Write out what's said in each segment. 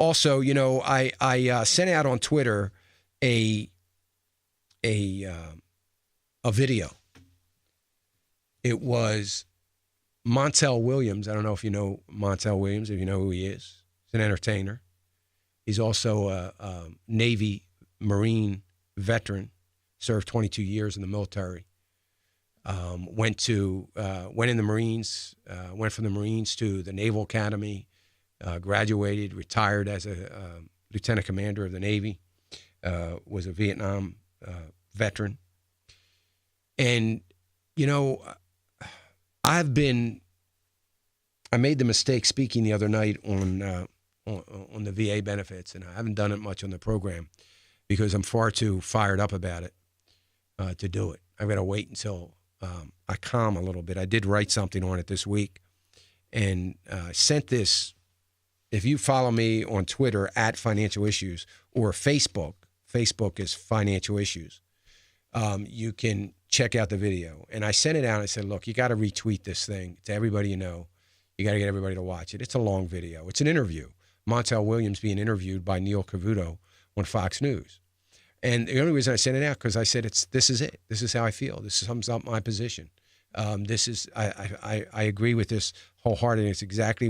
Also, I sent out on Twitter a video. It was Montel Williams. I don't know if you know Montel Williams, if you know who he is. He's an entertainer. He's also a Navy Marine veteran, served 22 years in the military. Went in the Marines, went from the Marines to the Naval Academy, graduated, retired as a lieutenant commander of the Navy, was a Vietnam veteran. And, I made the mistake speaking the other night on the VA benefits, and I haven't done it much on the program because I'm far too fired up about it to do it. I've got to wait until I calm a little bit. I did write something on it this week and sent this. If you follow me on Twitter at Financial Issues or Facebook is Financial Issues, you can check out the video. And I sent it out and I said, look, you got to retweet this thing to everybody you know. You got to get everybody to watch it. It's a long video. It's an interview. Montel Williams being interviewed by Neil Cavuto on Fox News. And the only reason I sent it out because I said this is it. This is how I feel. This sums up my position. I agree with this wholeheartedly. It's exactly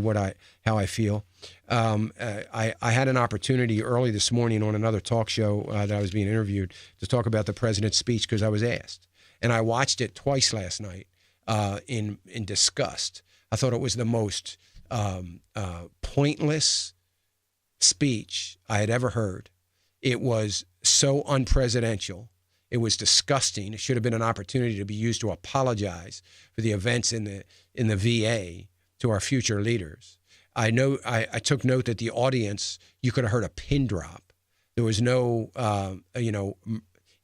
how I feel. I had an opportunity early this morning on another talk show that I was being interviewed to talk about the president's speech because I was asked, and I watched it twice last night in disgust. I thought it was the most pointless speech I had ever heard. It was so unpresidential. It was disgusting. It should have been an opportunity to be used to apologize for the events in the VA to our future leaders. I took note that the audience, you could have heard a pin drop. There was no,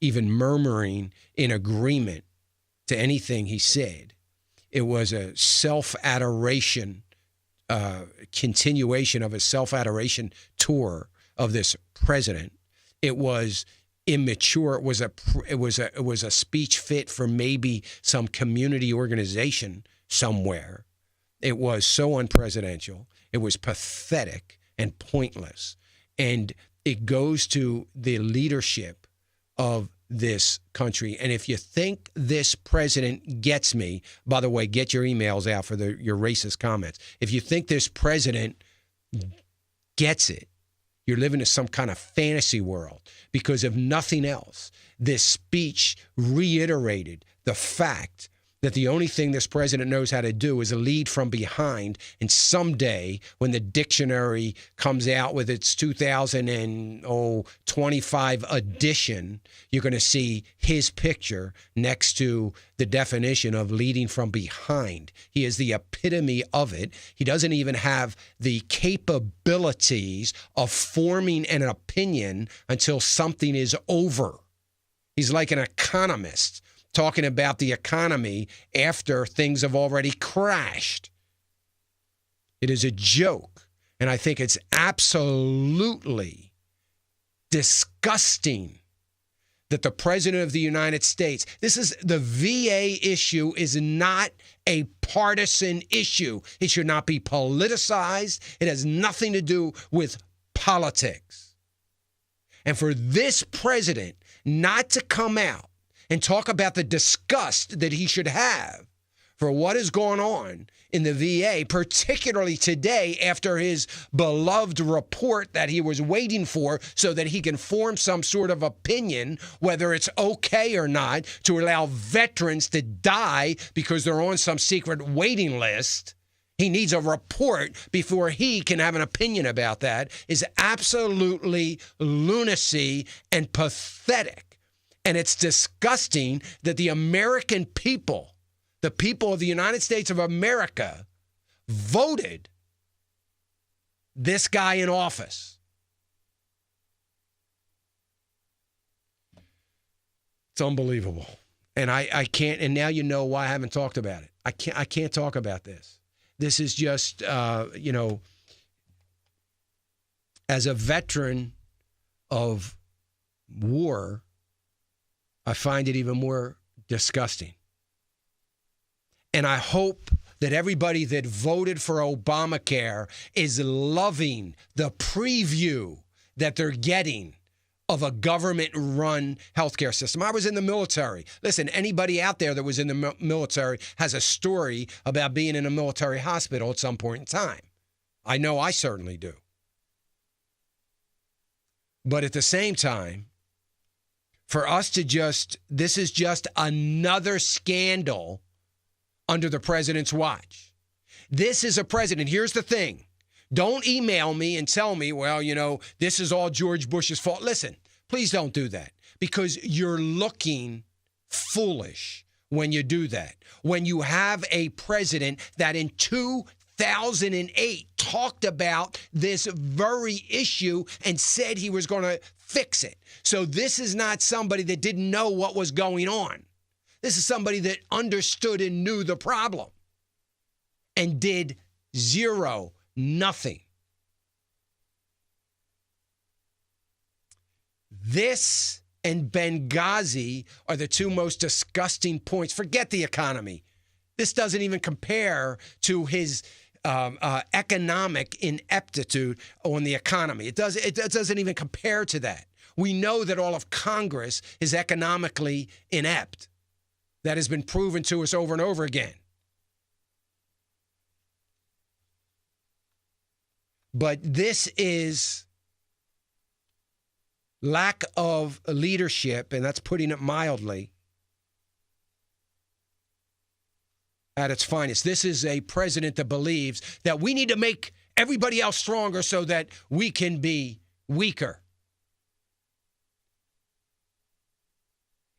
even murmuring in agreement to anything he said. It was a self-adoration, continuation of a self-adoration tour of this president. It was immature. It was a speech fit for maybe some community organization somewhere. It was so unpresidential. It was pathetic and pointless. And it goes to the leadership of this country. And if you think this president gets me, by the way, get your emails out for your racist comments. If you think this president gets it, you're living in some kind of fantasy world, because if nothing else, this speech reiterated the fact that the only thing this president knows how to do is lead from behind. And someday, when the dictionary comes out with its 2025 edition, you're going to see his picture next to the definition of leading from behind. He is the epitome of it. He doesn't even have the capabilities of forming an opinion until something is over. He's like an economist talking about the economy after things have already crashed. It is a joke, and I think it's absolutely disgusting that the President of the United States, the VA issue is not a partisan issue. It should not be politicized. It has nothing to do with politics. And for this president not to come out and talk about the disgust that he should have for what is going on in the VA, particularly today after his beloved report that he was waiting for so that he can form some sort of opinion, whether it's okay or not, to allow veterans to die because they're on some secret waiting list. He needs a report before he can have an opinion about that. Is absolutely lunacy and pathetic. And it's disgusting that the American people, the people of the United States of America, voted this guy in office. It's unbelievable. And I can't, and now you know why I haven't talked about it. I can't talk about this. This is just, as a veteran of war, I find it even more disgusting. And I hope that everybody that voted for Obamacare is loving the preview that they're getting of a government-run healthcare system. I was in the military. Listen, anybody out there that was in the military has a story about being in a military hospital at some point in time. I know I certainly do. But at the same time, for us to this is just another scandal under the president's watch. This is a president. Here's the thing. Don't email me and tell me, well, this is all George Bush's fault. Listen, please don't do that, because you're looking foolish when you do that. When you have a president that in 2008 talked about this very issue and said he was going to fix it. So this is not somebody that didn't know what was going on. This is somebody that understood and knew the problem and did nothing. This and Benghazi are the two most disgusting points. Forget the economy. This doesn't even compare to his economic ineptitude on the economy. It doesn't even compare to that. We know that all of Congress is economically inept. That has been proven to us over and over again. But this is lack of leadership, and that's putting it mildly, at its finest. This is a president that believes that we need to make everybody else stronger so that we can be weaker.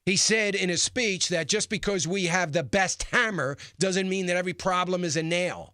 He said in his speech that just because we have the best hammer doesn't mean that every problem is a nail.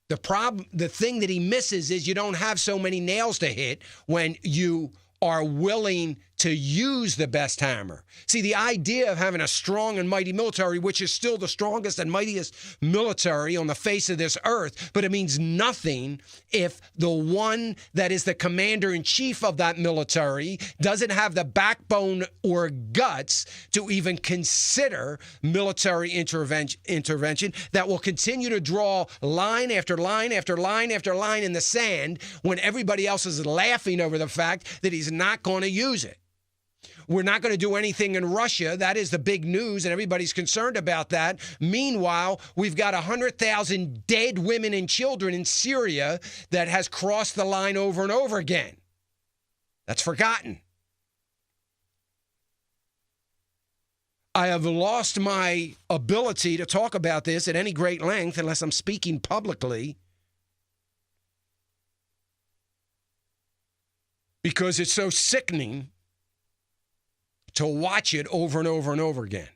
The thing that he misses is you don't have so many nails to hit when you are willing to use the best hammer. See, the idea of having a strong and mighty military, which is still the strongest and mightiest military on the face of this earth, but it means nothing if the one that is the commander-in-chief of that military doesn't have the backbone or guts to even consider military intervention that will continue to draw line after line after line after line in the sand when everybody else is laughing over the fact that he's not going to use it. We're not going to do anything in Russia. That is the big news, and everybody's concerned about that. Meanwhile, we've got 100,000 dead women and children in Syria that has crossed the line over and over again. That's forgotten. I have lost my ability to talk about this at any great length unless I'm speaking publicly, because it's so sickening to watch it over and over and over again.